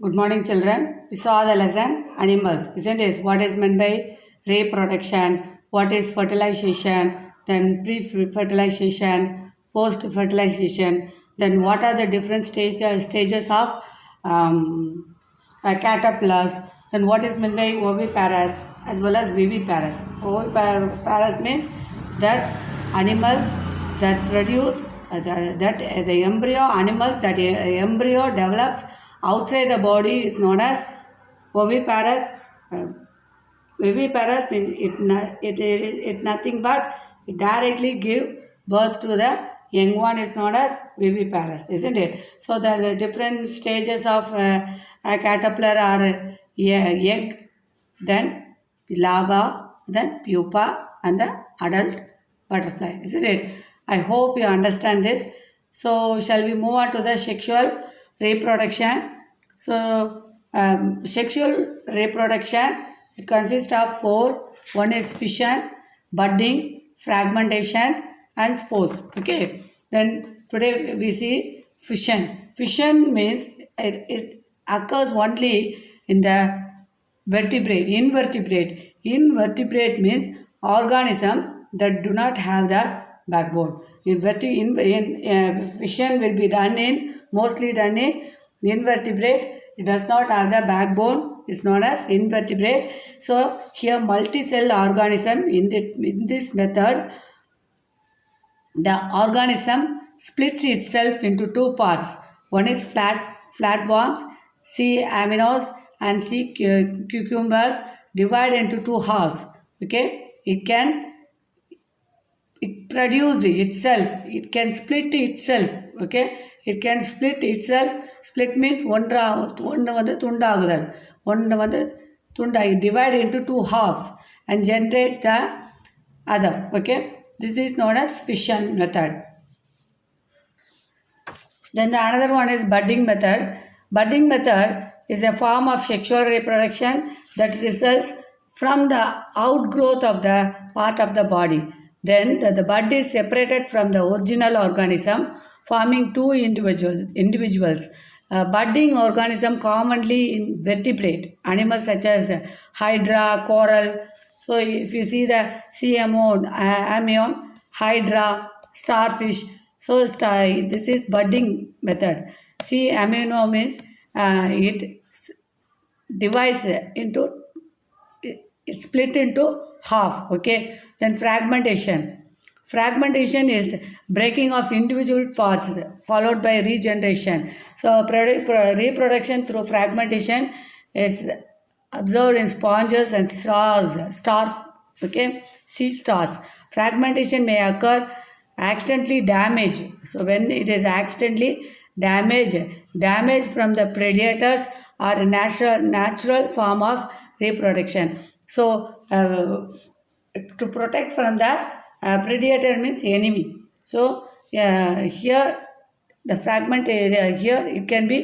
Good morning, children. We saw the lesson animals, isn't it? What is meant by reproduction? What is fertilization? Then pre-fertilization, post-fertilization. Then what are the different stages of caterpillars? Then what is meant by oviparous as well as viviparous? Oviparous means that animals that produce the embryo animals that embryo develops outside the body is known as oviparous. Uh, Viviparous means it nothing but it directly give birth to the young one is known as viviparous, isn't it? So the different stages of a caterpillar are egg, then larva, then pupa, and the adult butterfly, isn't it? I hope you understand this. So shall we move on to the sexual reproduction? So sexual reproduction, it consists of four. One is fission, budding, fragmentation, and spores. Okay. Then today we see fission. Fission means it occurs only in the vertebrate. Invertebrate means organism that do not have the backbone. Fission will be done in mostly done in invertebrate. It does not have the backbone, is known as invertebrate. So here multi-cell organism in this method, the organism splits itself into two parts. One is flatworms, C. aminos, and C. cucumbers divide into two halves. Okay, it produced itself, it can split itself. Okay, it can split itself. Split means one வந்து துண்டாகுதல், ஒன்று வந்து துண்டாகி divide into two halves and generate the other. Okay, this is known as fission method. Then the another one is budding method. Budding method is a form of sexual reproduction that results from the outgrowth of the part of the body. Then the bud is separated from the original organism, forming two individuals. Budding organism commonly in vertebrate animals such as hydra, coral. So if you see the sea amnion, hydra, starfish. So this is budding method. Sea amnion means it divides into, it split into half. Okay, then fragmentation is breaking of individual parts followed by regeneration. So reproduction through fragmentation is observed in sponges and stars. Okay, sea stars. Fragmentation may occur accidentally damage. So when it is accidentally damage from the predators or natural form of reproduction. So to protect from the predator means enemy. So here the fragment here it can be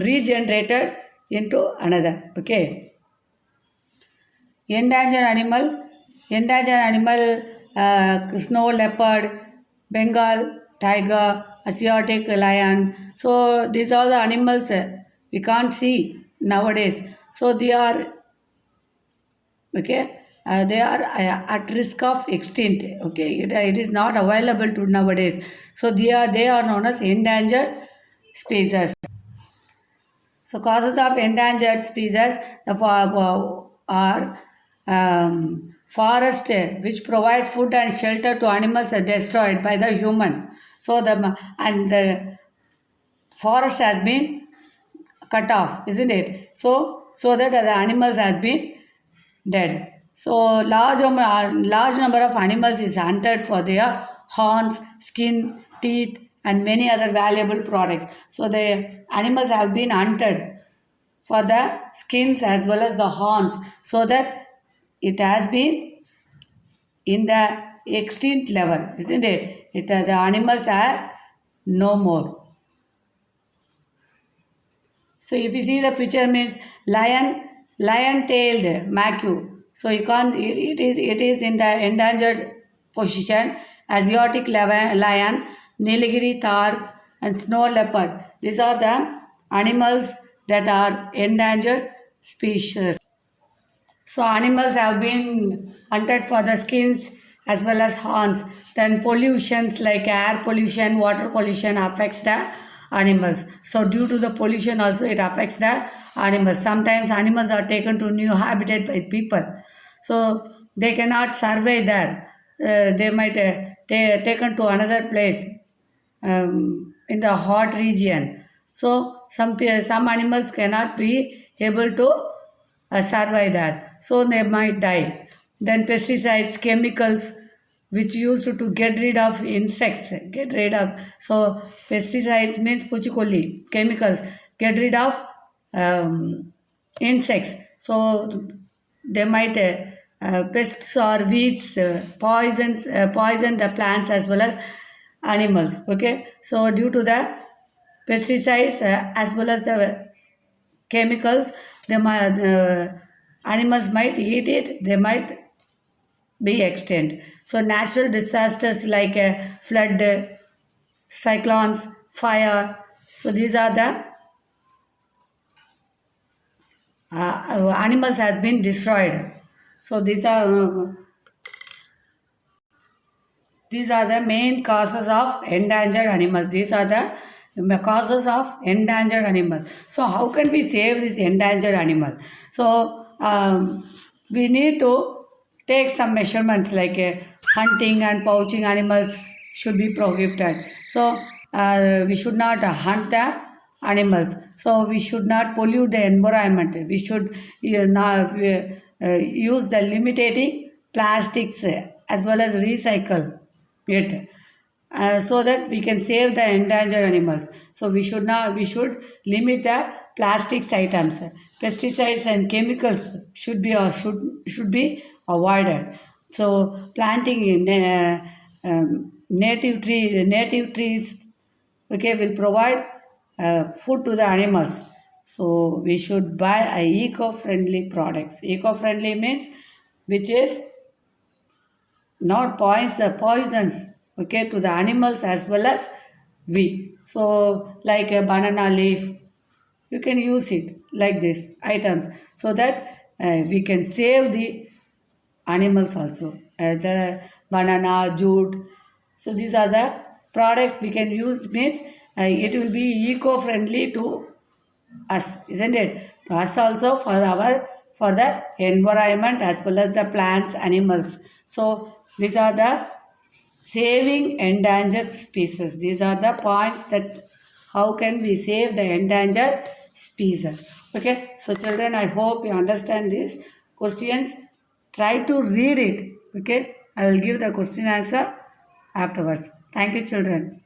regenerated into another. Okay, endangered animal, snow leopard, Bengal tiger, Asiatic lion. So these are the animals we can't see nowadays. So they are at risk of extinct. Okay, it is not available to nowadays. So they are known as endangered species. So causes of endangered species are forest which provide food and shelter to animals are destroyed by the human. So the forest has been cut off, isn't it? So that the animals has been dead. So large number of animals is hunted for their horns, skin, teeth, and many other valuable products. So the animals have been hunted for the skins as well as the horns, so that it has been in the extinct level, isn't it? The animals are no more. So if you see the picture means lion-tailed macaque. So you can't. It is in the endangered position. Asiatic lion, Nilgiri tahr, and snow leopard. These are the animals that are endangered species. So animals have been hunted for the skins as well as horns. Then pollutions like air pollution, water pollution affects the animals. So due to the pollution also it affects the animals. Sometimes animals are taken to new habitat by people. So they cannot survive there. They might taken to another place in the hot region. So some animals cannot be able to survive there. So they might die. Then pesticides, chemicals which used to get rid of insects, get rid of. So pesticides means puchikoli, chemicals, get rid of insects. So they might pests or weeds poison the plants as well as animals. Okay, so due to the pesticides as well as the chemicals, the animals might eat it, they might be extinct. So natural disasters like flood, cyclones, fire, so these are the animals has been destroyed. So these are the main causes of endangered animals. These are the causes of endangered animals. So how can we save this endangered animal? So we need to take some measurements like hunting and poaching animals should be prohibited. So we should not hunt the animals. So we should not pollute the environment. We should use the limiting plastics as well as recycle it so that we can save the endangered animals. So we should limit the plastics items. Pesticides and chemicals should be avoided. So planting in native trees, okay, will provide food to the animals. So we should buy eco-friendly products. Eco-friendly means which is not poisons, okay, to the animals as well as we. So like a banana leaf, you can use it like this items so that we can save the animals also. The banana, jute. So these are the products we can use, means it will be eco-friendly to us, isn't it? To us also, for the environment as well as the plants, animals. So these are the saving endangered species. These are the points that how can we save the endangered species. Okay, so children, I hope you understand these questions. Try to read it. Okay, I will give the question answer afterwards. Thank you, children.